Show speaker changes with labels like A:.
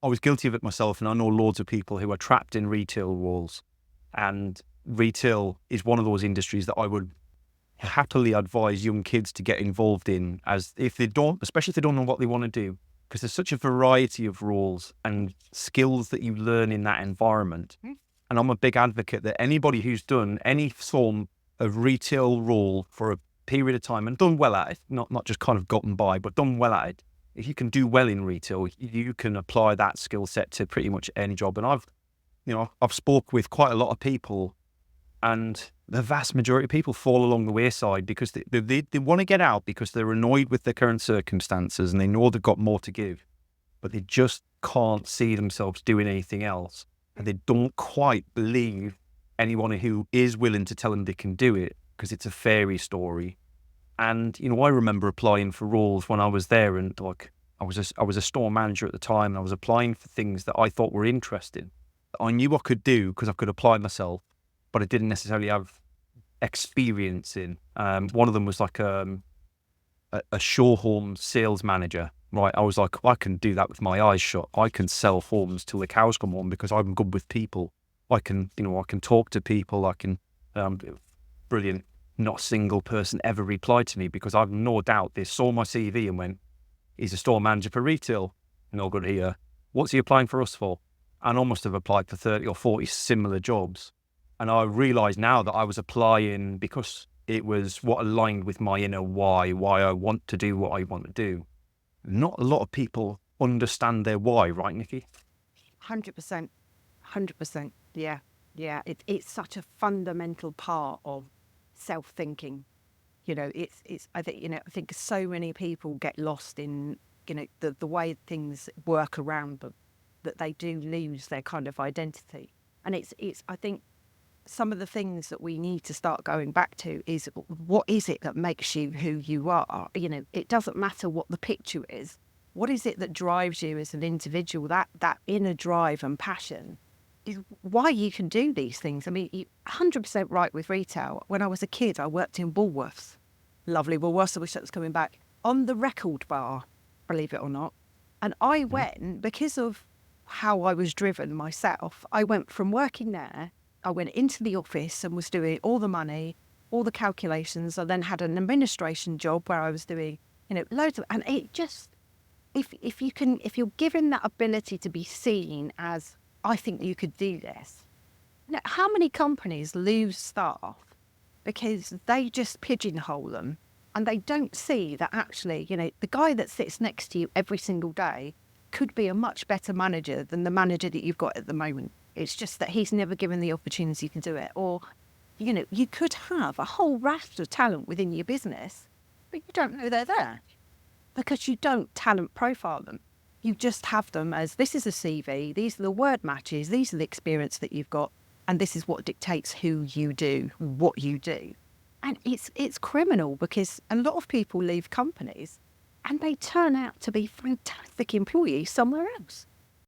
A: I was guilty of it myself, and I know loads of people who are trapped in retail roles. And retail is one of those industries that I would happily advise young kids to get involved in, as if they don't, especially if they don't know what they want to do, because there's such a variety of roles and skills that you learn in that environment. And I'm a big advocate that anybody who's done any form of retail role for a period of time and done well at it, not just kind of gotten by, but done well at it. If you can do well in retail, you can apply that skill set to pretty much any job. And I've spoke with quite a lot of people, and the vast majority of people fall along the wayside because they want to get out because they're annoyed with their current circumstances and they know they've got more to give, but they just can't see themselves doing anything else. And they don't quite believe anyone who is willing to tell them they can do it, because it's a fairy story. And, I remember applying for roles when I was there, and like I was a store manager at the time, and I was applying for things that I thought were interesting, that I knew I could do because I could apply myself, but I didn't necessarily have experience in. One of them was like a show home sales manager. Right, I was like, I can do that with my eyes shut. I can sell homes till the cows come home because I'm good with people. I can talk to people. I can, brilliant. Not a single person ever replied to me because I've no doubt they saw my CV and went, he's a store manager for retail. No good here. What's he applying for us for? And I must have applied for 30 or 40 similar jobs. And I realised now that I was applying because it was what aligned with my inner why I want to do what I want to do. Not a lot of people understand their why, right, Nikki?
B: 100%. 100%. Yeah. Yeah. It's such a fundamental part of self-thinking. I think so many people get lost in, the way things work around them, that they do lose their kind of identity. And I think some of the things that we need to start going back to is, what is it that makes you who you are? It doesn't matter what the picture is. What is it that drives you as an individual? That inner drive and passion is why you can do these things. I mean, you're 100% right with retail. When I was a kid, I worked in Woolworths. Lovely Woolworths. I wish that was coming back. On the record bar, believe it or not. And I went, because of how I was driven myself, I went from working there, I went into the office and was doing all the money, all the calculations. I then had an administration job where I was doing, loads of, and it just, if you're given that ability to be seen as, I think you could do this. How many companies lose staff because they just pigeonhole them and they don't see that actually, the guy that sits next to you every single day could be a much better manager than the manager that you've got at the moment. It's just that he's never given the opportunity to do it. Or, you could have a whole raft of talent within your business, but you don't know they're there because you don't talent profile them. You just have them as, this is a CV, these are the word matches, these are the experience that you've got, and this is what dictates who you do, what you do. And it's criminal, because a lot of people leave companies and they turn out to be fantastic employees somewhere else.